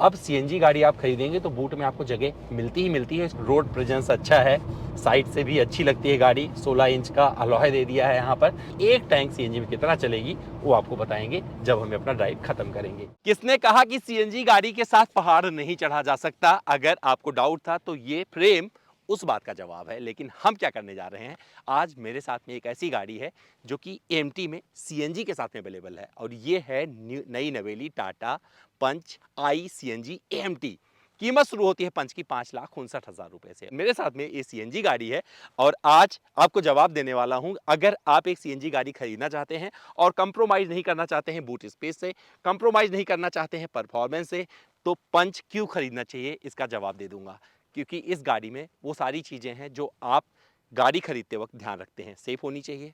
अब सीएनजी गाड़ी आप खरीदेंगे तो बूट में आपको जगह मिलती ही मिलती है। रोड प्रेजेंस अच्छा है, साइड से भी अच्छी लगती है गाड़ी। 16 इंच का अलॉय दे दिया है यहाँ पर। एक टैंक सीएनजी में कितना चलेगी वो आपको बताएंगे जब हम अपना ड्राइव खत्म करेंगे। किसने कहा कि सीएनजी गाड़ी के साथ पहाड़ नहीं चढ़ा जा सकता? अगर आपको डाउट था तो ये फ्रेम उस बात का जवाब है। लेकिन हम क्या करने जा रहे हैं, आज मेरे साथ में एक ऐसी गाड़ी है जो कि एएमटी में सीएनजी के साथ में अवेलेबल है, और ये है नई नवेली टाटा पंच आई सीएनजी एएमटी। कीमत शुरू होती है पंच की 5,59,000 रुपए से। मेरे साथ में ये सीएनजी गाड़ी है और आज आपको जवाब देने वाला हूं। अगर आप एक सीएनजी गाड़ी खरीदना चाहते हैं और कंप्रोमाइज नहीं करना चाहते हैं बूट स्पेस से, कंप्रोमाइज नहीं करना चाहते हैं परफॉर्मेंस से, तो पंच क्यों खरीदना चाहिए इसका जवाब दे दूंगा। क्योंकि इस गाड़ी में वो सारी चीजें हैं जो आप गाड़ी खरीदते वक्त ध्यान रखते हैं। सेफ होनी चाहिए,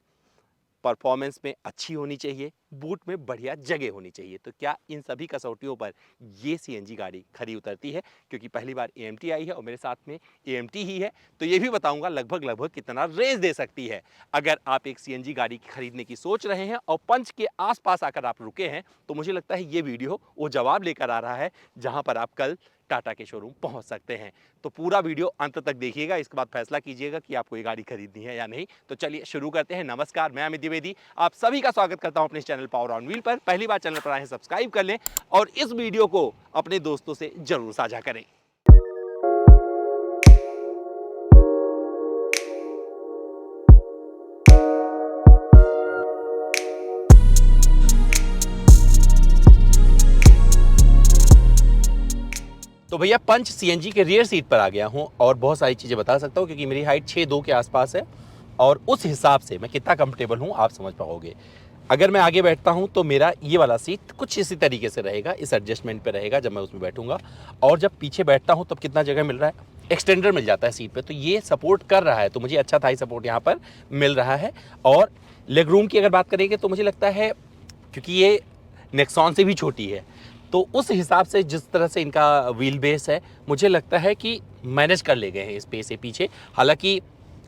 परफॉर्मेंस में अच्छी होनी चाहिए, बूट में बढ़िया जगह होनी चाहिए। तो क्या इन सभी कसौटियों पर ये सीएनजी गाड़ी खरी उतरती है? क्योंकि पहली बार एएमटी आई है और मेरे साथ में एएमटी ही है, तो ये भी बताऊंगा लगभग कितना रेंज दे सकती है। अगर आप एक सीएनजी गाड़ी खरीदने की सोच रहे हैं और पंच के आसपास आकर आप रुके हैं, तो मुझे लगता है ये वीडियो वो जवाब लेकर आ रहा है जहां पर आप कल टाटा के शोरूम पहुंच सकते हैं। तो पूरा वीडियो अंत तक देखिएगा, इसके बाद फैसला कीजिएगा कि आपको ये गाड़ी खरीदनी है या नहीं। तो चलिए शुरू करते हैं। नमस्कार, मैं अमित द्विवेदी, आप सभी का स्वागत करता हूं अपने चैनल पावर ऑन व्हील पर। पहली बार चैनल पर आए हैं सब्सक्राइब कर लें और इस वीडियो को अपने दोस्तों से जरूर साझा करें। तो भैया पंच सीएनजी के रियर सीट पर आ गया हूं और बहुत सारी चीजें बता सकता हूं क्योंकि मेरी हाइट 6'2" के आसपास है और उस हिसाब से मैं कितना कंफर्टेबल हूं आप समझ पाओगे। अगर मैं आगे बैठता हूं तो मेरा ये वाला सीट कुछ इसी तरीके से रहेगा, इस एडजस्टमेंट पे रहेगा जब मैं उसमें बैठूंगा। और जब पीछे बैठता हूं तब कितना जगह मिल रहा है, एक्सटेंडर मिल जाता है सीट पे, तो ये सपोर्ट कर रहा है, तो मुझे अच्छा थाई सपोर्ट यहाँ पर मिल रहा है। और लेग रूम की अगर बात करेंगे तो मुझे लगता है क्योंकि ये नेक्सॉन से भी छोटी है, तो उस हिसाब से जिस तरह से इनका व्हील बेस है, मुझे लगता है कि मैनेज कर ले गए हैं स्पेस से पीछे। हालांकि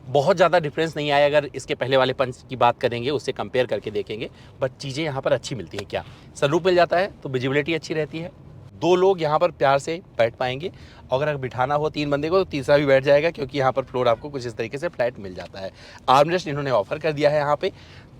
बहुत ज़्यादा डिफरेंस नहीं आया अगर इसके पहले वाले पंच की बात करेंगे, उससे कंपेयर करके देखेंगे, बट चीज़ें यहाँ पर अच्छी मिलती हैं। क्या सनरूफ मिल जाता है तो विजिबिलिटी अच्छी रहती है, 2 लोग यहाँ पर प्यार से बैठ पाएंगे। अगर बिठाना हो 3 बंदे को तो तीसरा भी बैठ जाएगा, क्योंकि यहाँ पर फ्लोर आपको कुछ इस तरीके से फ्लैट मिल जाता है। आर्मरेस्ट इन्होंने ऑफर कर दिया है यहाँ पे।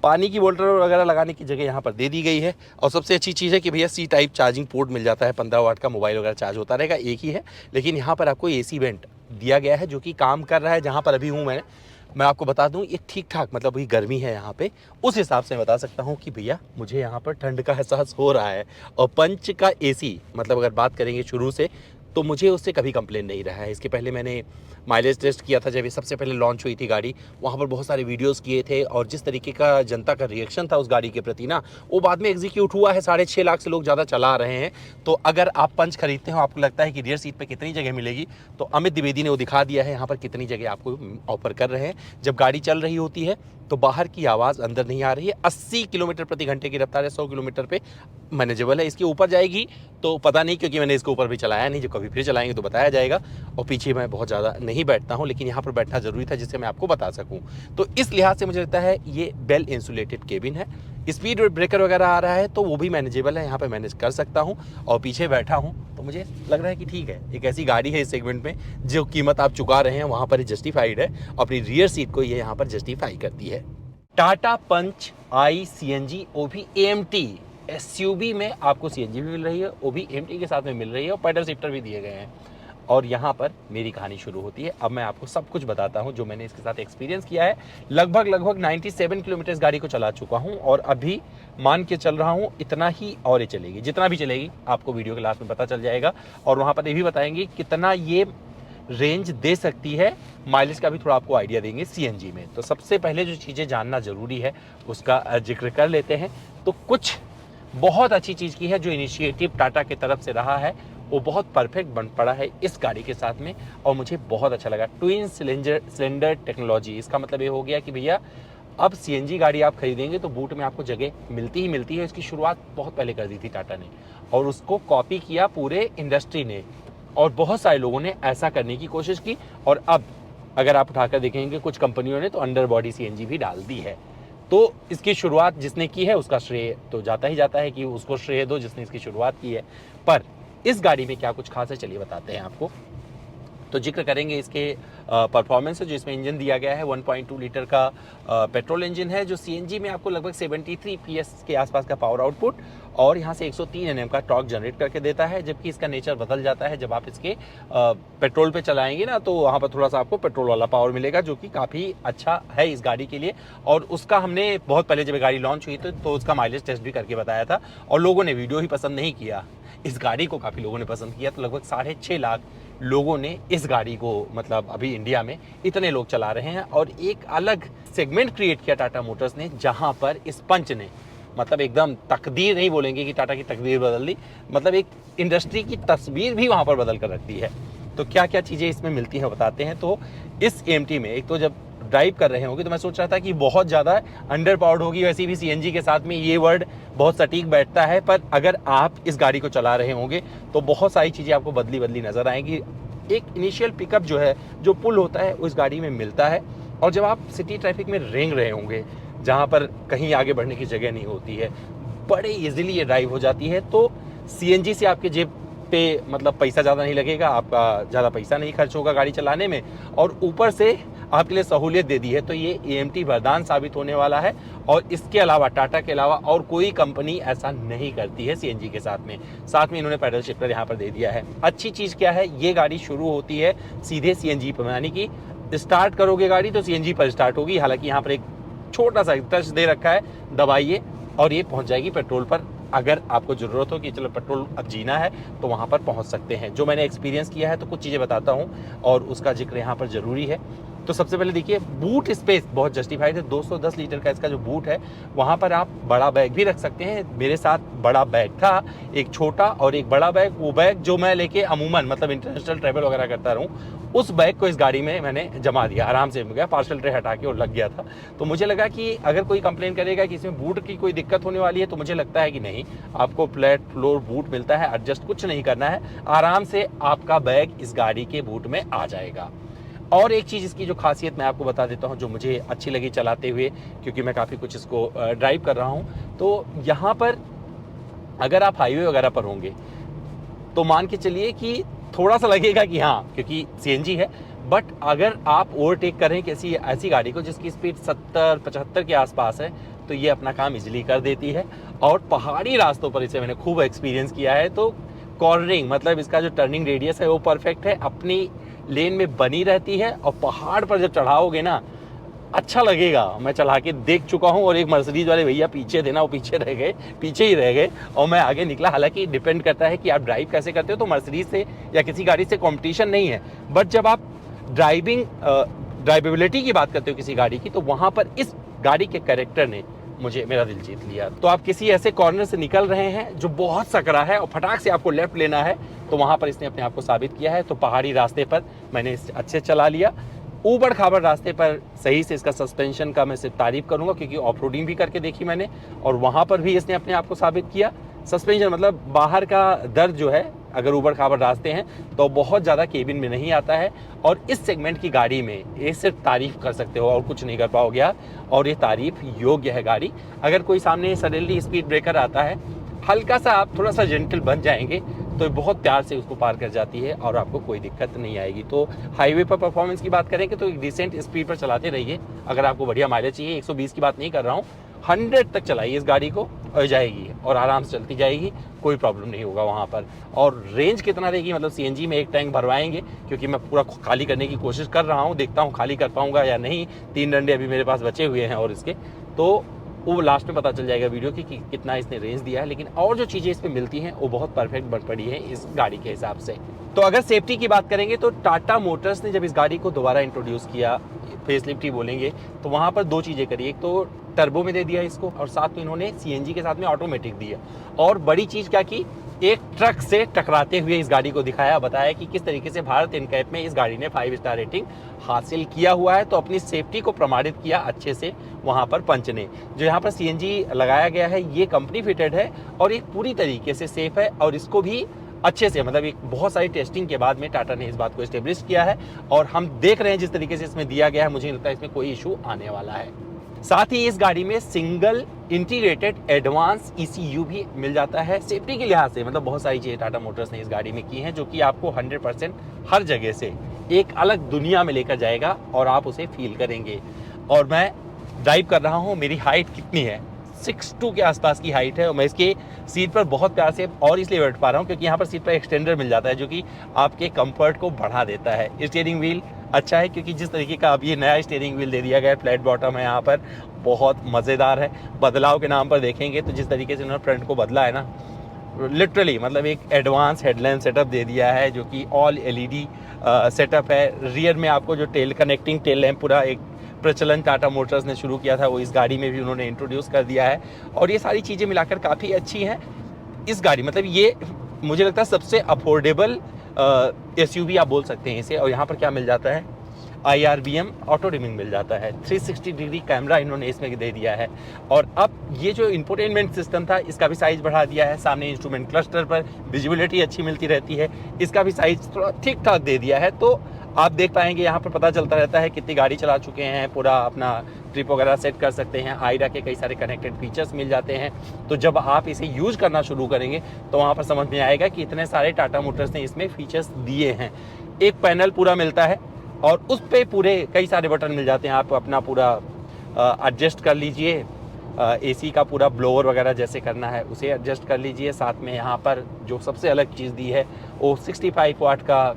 पानी की बोतल वगैरह लगाने की जगह यहाँ पर दे दी गई है। और सबसे अच्छी चीज़ है कि भैया सी टाइप चार्जिंग पोर्ट मिल जाता है, 15 वाट का मोबाइल वगैरह चार्ज होता रहेगा, एक ही है। लेकिन यहाँ पर आपको एसी वेंट दिया गया है जो कि काम कर रहा है। जहाँ पर अभी हूँ मैं आपको बता दूं ये ठीक ठाक, मतलब अभी गर्मी है यहाँ पे, उस हिसाब से मैं बता सकता हूँ कि भैया मुझे यहाँ पर ठंड का एहसास हो रहा है। और पंच का एसी मतलब अगर बात करेंगे शुरू से, तो मुझे उससे कभी कंप्लेन नहीं रहा है। इसके पहले मैंने माइलेज टेस्ट किया था जब ये सबसे पहले लॉन्च हुई थी गाड़ी, वहाँ पर बहुत सारे वीडियोस किए थे और जिस तरीके का जनता का रिएक्शन था उस गाड़ी के प्रति ना, वो बाद में एग्जीक्यूट हुआ है। 6.5 लाख से लोग ज़्यादा चला रहे हैं। तो अगर आप पंच खरीदते हो, आपको लगता है कि रियर सीट पे कितनी जगह मिलेगी, तो अमित द्विवेदी ने वो दिखा दिया है यहाँ पर कितनी जगह आपको ऑफर कर रहे हैं। जब गाड़ी चल रही होती है तो बाहर की आवाज़ अंदर नहीं आ रही है। 80 किलोमीटर प्रति घंटे की रफ्तार है, 100 किलोमीटर पे मैनेजेबल है। इसके ऊपर जाएगी तो पता नहीं, क्योंकि मैंने इसके ऊपर भी चलाया नहीं, जो कभी फिर चलाएंगे तो बताया जाएगा। और पीछे मैं बहुत ज़्यादा नहीं बैठता हूँ, लेकिन यहाँ पर बैठना ज़रूरी था जिससे मैं आपको बता सकूँ। तो इस लिहाज से मुझे लगता है ये वेल इंसुलेटेड केबिन है। स्पीड ब्रेकर वगैरह आ रहा है तो वो भी मैनेजेबल है, यहाँ पर मैनेज कर सकता हूँ। और पीछे बैठा हूँ तो मुझे लग रहा है कि ठीक है, एक ऐसी गाड़ी है इस सेगमेंट में जो कीमत आप चुका रहे हैं वहाँ पर जस्टिफाइड है। अपनी रियर सीट को ये यहाँ पर जस्टिफाई करती है। टाटा पंच आई सीएनजी, वो भी एएमटी एसयूवी में आपको सीएनजी भी मिल रही है, वो भी एएमटी के साथ में मिल रही है और पैडल शिफ्टर भी दिए गए हैं। और यहाँ पर मेरी कहानी शुरू होती है। अब मैं आपको सब कुछ बताता हूँ जो मैंने इसके साथ एक्सपीरियंस किया है। लगभग 97 किलोमीटर इस गाड़ी को चला चुका हूँ और अभी मान के चल रहा हूँ इतना ही और ये चलेगी, जितना भी चलेगी आपको वीडियो के लास्ट में पता चल जाएगा। और वहाँ पर ये भी बताएंगे कितना ये रेंज दे सकती है, माइलेज का भी थोड़ा आपको आइडिया देंगे सीएनजी में। तो सबसे पहले जो चीज़ें जानना ज़रूरी है उसका जिक्र कर लेते हैं। तो कुछ बहुत अच्छी चीज़ की है जो इनिशिएटिव टाटा की तरफ से रहा है, वो बहुत परफेक्ट बन पड़ा है इस गाड़ी के साथ में और मुझे बहुत अच्छा लगा। ट्विन सिलेंडर टेक्नोलॉजी, इसका मतलब ये हो गया कि भैया अब सीएनजी गाड़ी आप खरीदेंगे तो बूट में आपको जगह मिलती ही मिलती है। इसकी शुरुआत बहुत पहले कर दी थी टाटा ने और उसको कॉपी किया पूरे इंडस्ट्री ने और बहुत सारे लोगों ने ऐसा करने की कोशिश की। और अब अगर आप उठाकर देखेंगे कुछ कंपनियों ने तो अंडर बॉडी सीएनजी भी डाल दी है। तो इसकी शुरुआत जिसने की है उसका श्रेय तो जाता ही जाता है कि उसको श्रेय दो जिसने इसकी शुरुआत की है। पर इस गाड़ी में क्या कुछ खास है चलिए बताते हैं आपको। तो जिक्र करेंगे इसके परफॉर्मेंस है, जो इसमें इंजन दिया गया है 1.2 लीटर का पेट्रोल इंजन है, जो सीएनजी में आपको लगभग 73 पीएस के आसपास का पावर आउटपुट और यहाँ से 103 एनएम का टॉर्क जनरेट करके देता है। जबकि इसका नेचर बदल जाता है जब आप इसके पेट्रोल पे चलाएंगे ना, तो वहाँ पर थोड़ा सा आपको पेट्रोल वाला पावर मिलेगा, जो कि काफ़ी अच्छा है इस गाड़ी के लिए। और उसका हमने बहुत पहले जब गाड़ी लॉन्च हुई तो उसका माइलेज टेस्ट भी करके बताया था और लोगों ने वीडियो ही पसंद नहीं किया, इस गाड़ी को काफ़ी लोगों ने पसंद किया। तो लगभग 6.5 लाख लोगों ने इस गाड़ी को, मतलब अभी इंडिया में इतने लोग चला रहे हैं। और एक अलग सेगमेंट क्रिएट किया टाटा मोटर्स ने, जहां पर इस पंच ने मतलब एकदम तकदीर नहीं बोलेंगे कि टाटा की तकदीर बदल दी, मतलब एक इंडस्ट्री की तस्वीर भी वहां पर बदल कर रख दी है। तो क्या क्या चीज़ें इसमें मिलती हैं बताते हैं। तो इस AMT में एक तो जब ड्राइव कर रहे होंगे तो मैं सोच रहा था कि बहुत ज़्यादा अंडर पावर्ड होगी, वैसे भी CNG के साथ में ये वर्ड बहुत सटीक बैठता है, पर अगर आप इस गाड़ी को चला रहे होंगे तो बहुत सारी चीज़ें आपको बदली बदली नज़र आएंगी। एक इनिशियल पिकअप जो है, जो पुल होता है उस गाड़ी में मिलता है। और जब आप सिटी ट्रैफिक में रेंग रहे होंगे जहाँ पर कहीं आगे बढ़ने की जगह नहीं होती है, बड़े इजीली ये ड्राइव हो जाती है। तो CNG से आपके जेब पे मतलब पैसा ज़्यादा नहीं लगेगा, आपका ज़्यादा पैसा नहीं खर्च होगा गाड़ी चलाने में, और ऊपर से आपके लिए सहूलियत दे दी है। तो ये AMT वरदान साबित होने वाला है। और इसके अलावा टाटा के अलावा और कोई कंपनी ऐसा नहीं करती है CNG के साथ में इन्होंने पैडल शिफ्टर यहाँ पर दे दिया है। अच्छी चीज़ क्या है, ये गाड़ी शुरू होती है सीधे CNG पर, यानी कि स्टार्ट करोगे गाड़ी तो CNG पर स्टार्ट होगी। हालांकि यहाँ पर एक छोटा सा टच दे रखा है, दबाइए और ये पहुँच जाएगी पेट्रोल पर। अगर आपको ज़रूरत हो कि चलो पेट्रोल अब जीना है तो वहाँ पर पहुँच सकते हैं। जो मैंने एक्सपीरियंस किया है तो कुछ चीज़ें बताता हूँ और उसका जिक्र यहाँ पर ज़रूरी है। तो सबसे पहले देखिए, बूट स्पेस बहुत जस्टिफाइड है। 210 लीटर का इसका जो बूट है, वहाँ पर आप बड़ा बैग भी रख सकते हैं। मेरे साथ बड़ा बैग था, एक छोटा और एक बड़ा बैग। वो बैग जो मैं लेके अमूमन मतलब इंटरनेशनल ट्रैवल वगैरह करता रहूँ, उस बैग को इस गाड़ी में मैंने जमा दिया, आराम से मिल गया, पार्सल ट्रे हटा के और लग गया था। तो मुझे लगा कि अगर कोई कंप्लेन करेगा कि इसमें बूट की कोई दिक्कत होने वाली है, तो मुझे लगता है कि नहीं, आपको फ्लैट फ्लोर बूट मिलता है, एडजस्ट कुछ नहीं करना है, आराम से आपका बैग इस गाड़ी के बूट में आ जाएगा। और एक चीज़ इसकी जो खासियत मैं आपको बता देता हूँ, जो मुझे अच्छी लगी चलाते हुए, क्योंकि मैं काफ़ी कुछ इसको ड्राइव कर रहा हूँ। तो यहाँ पर अगर आप हाईवे वगैरह पर होंगे तो मान के चलिए कि थोड़ा सा लगेगा कि हाँ, क्योंकि CNG है, बट अगर आप ओवरटेक करें किसी ऐसी गाड़ी को जिसकी स्पीड 70-75 के आसपास है, तो ये अपना काम इजीली कर देती है। और पहाड़ी रास्तों पर इसे मैंने खूब एक्सपीरियंस किया है। तो कॉर्नरिंग मतलब इसका जो टर्निंग रेडियस है वो परफेक्ट है, अपनी लेन में बनी रहती है। और पहाड़ पर जब चढ़ाओगे ना, अच्छा लगेगा। मैं चला के देख चुका हूँ और एक मर्सिडीज वाले भैया पीछे थे ना, वो पीछे ही रह गए और मैं आगे निकला। हालांकि डिपेंड करता है कि आप ड्राइव कैसे करते हो, तो मर्सिडीज से या किसी गाड़ी से कंपटीशन नहीं है, बट जब आप ड्राइवेबिलिटी की बात करते हो किसी गाड़ी की, तो वहाँ पर इस गाड़ी के कैरेक्टर ने मेरा दिल जीत लिया। तो आप किसी ऐसे कॉर्नर से निकल रहे हैं जो बहुत सकरा है और फटाक से आपको लेफ्ट लेना है, तो वहाँ पर इसने अपने आप को साबित किया है। तो पहाड़ी रास्ते पर मैंने इसे अच्छे चला लिया। ऊबड़ खाबड़ रास्ते पर सही से इसका सस्पेंशन का मैं सिर्फ तारीफ करूंगा, क्योंकि ऑफ रोडिंग भी करके देखी मैंने और वहाँ पर भी इसने अपने आप को साबित किया। सस्पेंशन मतलब बाहर का दर्द जो है, अगर ऊबड़ खाबड़ रास्ते हैं तो बहुत ज़्यादा केबिन में नहीं आता है। और इस सेगमेंट की गाड़ी में ये सिर्फ तारीफ कर सकते हो और कुछ नहीं कर पाओगे आप, और ये तारीफ योग्य है गाड़ी। अगर कोई सामने सडनली स्पीड ब्रेकर आता है, हल्का सा आप थोड़ा सा जेंटल बन जाएंगे तो बहुत प्यार से उसको पार कर जाती है और आपको कोई दिक्कत नहीं आएगी। तो हाईवे पर परफॉर्मेंस की बात करेंगे तो एक डिसेंट स्पीड पर चलाते रहिए। अगर आपको बढ़िया माइलेज चाहिए, 120 की बात नहीं कर रहा हूँ, 100 तक चलाइए इस गाड़ी को और जाएगी और आराम से चलती जाएगी, कोई प्रॉब्लम नहीं होगा वहाँ पर। और रेंज कितना देगी, मतलब CNG में एक टैंक भरवाएंगे, क्योंकि मैं पूरा खाली करने की कोशिश कर रहा हूँ, देखता हूँ खाली कर पाऊंगा या नहीं। 3 डंडे अभी मेरे पास बचे हुए हैं और इसके तो वो लास्ट में पता चल जाएगा वीडियो की कि कितना इसने रेंज दिया है। लेकिन और जो चीज़ें इसमें मिलती हैं वो बहुत परफेक्ट बन पड़ी है इस गाड़ी के हिसाब से। तो अगर सेफ्टी की बात करेंगे तो टाटा मोटर्स ने जब इस गाड़ी को दोबारा इंट्रोड्यूस किया, फेसलिफ्ट ही बोलेंगे, तो वहाँ पर 2 चीज़ें करी। एक तो टर्बो में दे दिया इसको और साथ में इन्होंने CNG के साथ में ऑटोमेटिक दिया। और बड़ी चीज़ क्या की, एक ट्रक से टकराते हुए इस गाड़ी को दिखाया, बताया कि किस तरीके से भारत इनकैप में इस गाड़ी ने 5 स्टार रेटिंग हासिल किया हुआ है। तो अपनी सेफ्टी को प्रमाणित किया अच्छे से वहाँ पर पंच ने। जो यहाँ पर CNG लगाया गया है ये कंपनी फिटेड है और ये पूरी तरीके से सेफ है। और इसको भी अच्छे से, मतलब एक बहुत सारी टेस्टिंग के बाद में टाटा ने इस बात को एस्टेब्लिश किया है और हम देख रहे हैं जिस तरीके से इसमें दिया गया है, मुझे लगता है इसमें कोई इशू आने वाला है। साथ ही इस गाड़ी में सिंगल इंटीग्रेटेड एडवांस ECU भी मिल जाता है। सेफ्टी के लिहाज से मतलब बहुत सारी चीज़ें टाटा मोटर्स ने इस गाड़ी में की हैं जो कि आपको 100% हर जगह से एक अलग दुनिया में लेकर जाएगा और आप उसे फील करेंगे। और मैं ड्राइव कर रहा हूँ, मेरी हाइट कितनी है, 6'2" के आसपास की हाइट है और मैं इसके सीट पर बहुत प्यार से और इसलिए बैठ पा रहा हूँ क्योंकि यहाँ पर सीट पर एक्सटेंडर मिल जाता है जो कि आपके कंफर्ट को बढ़ा देता है। स्टीयरिंग व्हील अच्छा है क्योंकि जिस तरीके का अब ये नया स्टीयरिंग व्हील दे दिया गया है, फ्लैट बॉटम है यहाँ पर, बहुत मज़ेदार है। बदलाव के नाम पर देखेंगे तो जिस तरीके से उन्होंने फ्रंट को बदला है ना, लिटरली मतलब एक एडवांस हेडलैम्प सेटअप दे दिया है जो कि ऑल LED सेटअप है। रियर में आपको जो कनेक्टिंग टेल लैम्प पूरा एक प्रचलन टाटा मोटर्स ने शुरू किया था वो इस गाड़ी में भी उन्होंने इंट्रोड्यूस कर दिया है और ये सारी चीज़ें मिलाकर काफ़ी अच्छी हैं इस गाड़ी। मतलब ये मुझे लगता है सबसे अफोर्डेबल SUV आप बोल सकते हैं इसे। और यहाँ पर क्या मिल जाता है, IRBM ऑटो डिमिंग मिल जाता है, 360 डिग्री कैमरा इन्होंने इसमें दे दिया है। और अब ये जो इंफोटेनमेंट सिस्टम था इसका भी साइज़ बढ़ा दिया है। सामने इंस्ट्रूमेंट क्लस्टर पर विजिबिलिटी अच्छी मिलती रहती है, इसका भी साइज़ थोड़ा ठीक ठाक दे दिया है। तो आप देख पाएंगे यहाँ पर पता चलता रहता है कितनी गाड़ी चला चुके हैं, पूरा अपना ट्रिप वगैरह सेट कर सकते हैं। आइडा के कई सारे कनेक्टेड फीचर्स मिल जाते हैं। तो जब आप इसे यूज़ करना शुरू करेंगे तो वहाँ पर समझ में आएगा कि इतने सारे टाटा मोटर्स ने इसमें फीचर्स दिए हैं। एक पैनल पूरा मिलता है और उस पर पूरे कई सारे बटन मिल जाते हैं। आप अपना पूरा एडजस्ट कर लीजिए, AC का पूरा ब्लोअर वगैरह जैसे करना है उसे एडजस्ट कर लीजिए। साथ में यहाँ पर जो सबसे अलग चीज़ दी है वो 65 वाट का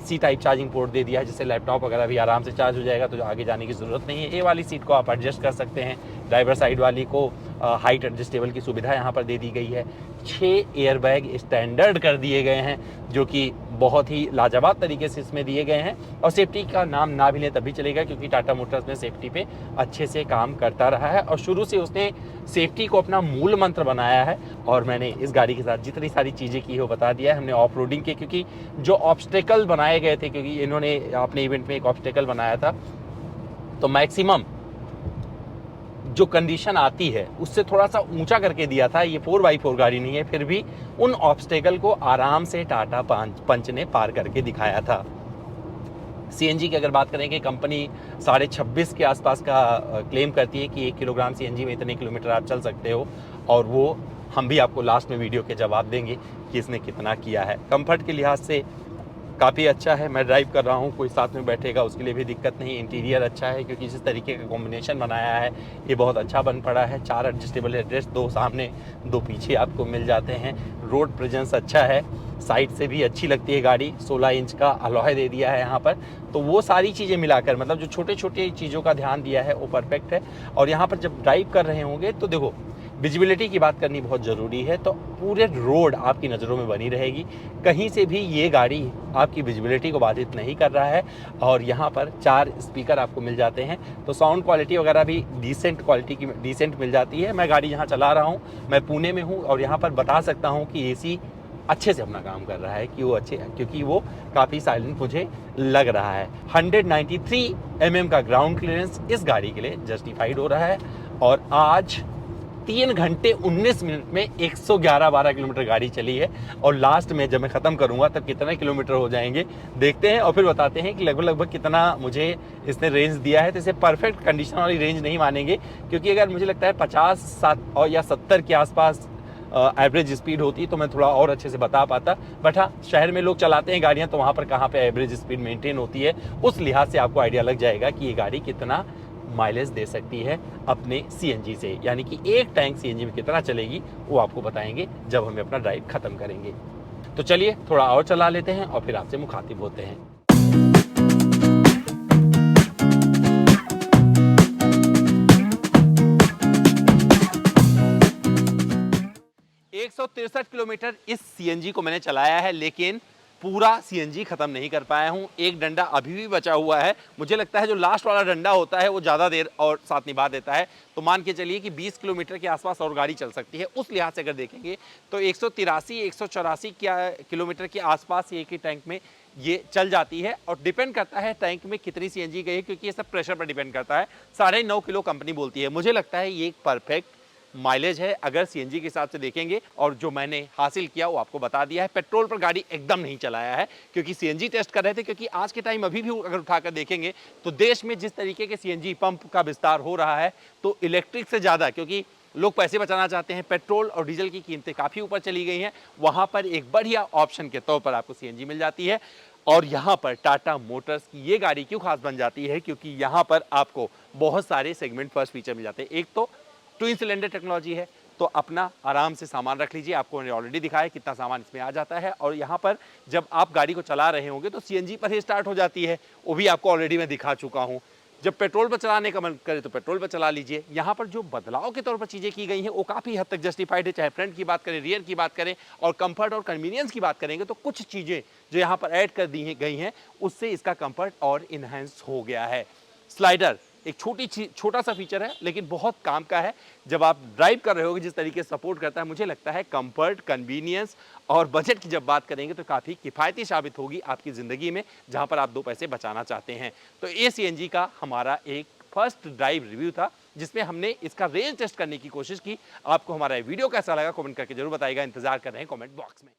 C टाइप चार्जिंग पोर्ट दे दिया है जिससे लैपटॉप वगैरह भी आराम से चार्ज हो जाएगा, तो आगे जाने की ज़रूरत नहीं है। ए वाली सीट को आप एडजस्ट कर सकते हैं, ड्राइवर साइड वाली को हाइट एडजस्टेबल की सुविधा यहाँ पर दे दी गई है। 6 एयरबैग स्टैंडर्ड कर दिए गए हैं जो कि बहुत ही लाजवाब तरीके से इसमें दिए गए हैं। और सेफ्टी का नाम ना भी लें तभी चलेगा क्योंकि टाटा मोटर्स में सेफ्टी पे अच्छे से काम करता रहा है और शुरू से उसने सेफ्टी को अपना मूल मंत्र बनाया है। और मैंने इस गाड़ी के साथ जितनी सारी चीज़ें की है वो बता दिया है। हमने ऑफ रोडिंग के क्योंकि जो ऑब्स्टेकल बनाए गए थे, क्योंकि इन्होंने अपने इवेंट में एक ऑब्स्टेकल बनाया था, तो मैक्सिमम जो कंडीशन आती है उससे थोड़ा सा ऊंचा करके दिया था। ये 4x4 गाड़ी नहीं है, फिर भी उन ऑब्स्टेकल को आराम से टाटा पंच ने पार करके दिखाया था। CNG की अगर बात करें कि कंपनी 26.5 के आसपास का क्लेम करती है कि 1 किलोग्राम CNG में इतने किलोमीटर आप चल सकते हो, और वो हम भी आपको लास्ट में वीडियो के जवाब देंगे कि इसने कितना किया है। कंफर्ट के लिहाज से काफ़ी अच्छा है। मैं ड्राइव कर रहा हूँ, कोई साथ में बैठेगा उसके लिए भी दिक्कत नहीं। इंटीरियर अच्छा है क्योंकि जिस तरीके का कॉम्बिनेशन बनाया है ये बहुत अच्छा बन पड़ा है। 4 एडजस्टेबल हेडरेस्ट, 2 सामने 2 पीछे आपको मिल जाते हैं। रोड प्रेजेंस अच्छा है, साइड से भी अच्छी लगती है गाड़ी। 16 इंच का अलॉय दे दिया है यहाँ पर, तो वो सारी चीज़ें मिलाकर मतलब जो छोटे छोटे चीज़ों का ध्यान दिया है वो परफेक्ट है। और यहाँ पर जब ड्राइव कर रहे होंगे तो देखो, विजिबिलिटी की बात करनी बहुत ज़रूरी है, तो पूरे रोड आपकी नज़रों में बनी रहेगी, कहीं से भी ये गाड़ी आपकी विजिबिलिटी को बाधित नहीं कर रहा है। और यहाँ पर 4 स्पीकर आपको मिल जाते हैं, तो साउंड क्वालिटी वगैरह भी डिसेंट मिल जाती है। मैं गाड़ी यहाँ चला रहा हूँ, मैं पुणे में हूँ और यहाँ पर बता सकता हूँ कि AC अच्छे से अपना काम कर रहा है कि वो अच्छे, क्योंकि वो काफ़ी साइलेंट मुझे लग रहा है। 193 mm का ग्राउंड क्लियरेंस इस गाड़ी के लिए जस्टिफाइड हो रहा है। और आज 3 घंटे 19 मिनट में 111-12 किलोमीटर गाड़ी चली है। और लास्ट में जब मैं ख़त्म करूंगा तब कितने किलोमीटर हो जाएंगे देखते हैं और फिर बताते हैं कि लगभग कितना मुझे इसने रेंज दिया है। तो इसे परफेक्ट कंडीशन वाली रेंज नहीं मानेंगे, क्योंकि अगर मुझे लगता है 50 और या 70 के आसपास एवरेज स्पीड होती तो मैं थोड़ा और अच्छे से बता पाता। बट हाँ, शहर में लोग चलाते हैं गाड़ियाँ, तो वहाँ पर कहाँ पे एवरेज स्पीड मेंटेन होती है उस लिहाज से आपको आइडिया लग जाएगा कि ये गाड़ी कितना माइलेज दे सकती है अपने CNG से। यानी कि एक टैंक CNG में कितना चलेगी वो आपको बताएंगे जब हम अपना ड्राइव खत्म करेंगे। तो चलिए थोड़ा और चला लेते हैं और फिर आपसे मुखातिब होते हैं। 163 किलोमीटर इस CNG को मैंने चलाया है, लेकिन पूरा CNG खत्म नहीं कर पाया हूँ। एक डंडा अभी भी बचा हुआ है। मुझे लगता है जो लास्ट वाला डंडा होता है वो ज़्यादा देर और साथ निभा देता है, तो मान के चलिए कि 20 किलोमीटर के आसपास और गाड़ी चल सकती है। उस लिहाज से अगर देखेंगे तो 184 किलोमीटर के आसपास एक ही टैंक में ये चल जाती है। और डिपेंड करता है टैंक में कितनी CNG गई है, क्योंकि ये सब प्रेशर पर डिपेंड करता है। 9.5 किलो कंपनी बोलती है। मुझे लगता है ये एक परफेक्ट माइलेज है अगर सीएनजी के हिसाब से देखेंगे, और जो मैंने हासिल किया वो आपको बता दिया है। पेट्रोल पर गाड़ी एकदम नहीं चलाया है क्योंकि सीएनजी टेस्ट कर रहे थे, क्योंकि आज के टाइम अभी भी अगर उठाकर देखेंगे तो देश में जिस तरीके के सीएनजी पंप का विस्तार हो रहा है, तो इलेक्ट्रिक से ज़्यादा, क्योंकि लोग पैसे बचाना चाहते हैं, पेट्रोल और डीजल की कीमतें काफ़ी ऊपर चली गई हैं, वहाँ पर एक बढ़िया ऑप्शन के तौर पर आपको सीएनजी मिल जाती है। और यहाँ पर टाटा मोटर्स की ये गाड़ी क्यों खास बन जाती है, क्योंकि यहाँ पर आपको बहुत सारे सेगमेंट फर्स्ट फीचर मिल जाते हैं। एक तो ट्विन सिलेंडर टेक्नोलॉजी है, तो अपना आराम से सामान रख लीजिए, आपको मैंने ऑलरेडी दिखाया कितना सामान इसमें आ जाता है। और यहाँ पर जब आप गाड़ी को चला रहे होंगे तो सीएनजी पर ही स्टार्ट हो जाती है, वो भी आपको ऑलरेडी मैं दिखा चुका हूँ। जब पेट्रोल पर चलाने का मन करे तो पेट्रोल पर चला लीजिए। यहाँ पर जो बदलाव के तौर पर चीज़ें की गई हैं वो काफ़ी हद तक जस्टिफाइड है, चाहे फ्रंट की बात करें, रियर की बात करें, और कंफर्ट और कन्वीनियंस की बात करेंगे तो कुछ चीज़ें जो यहाँ पर ऐड कर दी गई हैं उससे इसका कंफर्ट और इन्हेंस हो गया है। स्लाइडर एक छोटा सा फीचर है लेकिन बहुत काम का है। जब आप ड्राइव कर रहे होगे जिस तरीके से सपोर्ट करता है, मुझे लगता है कंफर्ट, कन्वीनियंस और बजट की जब बात करेंगे तो काफ़ी किफ़ायती साबित होगी आपकी ज़िंदगी में, जहां पर आप 2 पैसे बचाना चाहते हैं। तो ये सीएनजी का हमारा एक फर्स्ट ड्राइव रिव्यू था जिसमें हमने इसका रेंज टेस्ट करने की कोशिश की। आपको हमारा वीडियो कैसा लगा कमेंट करके जरूर बताइएगा, इंतजार कर रहे हैं कमेंट बॉक्स में।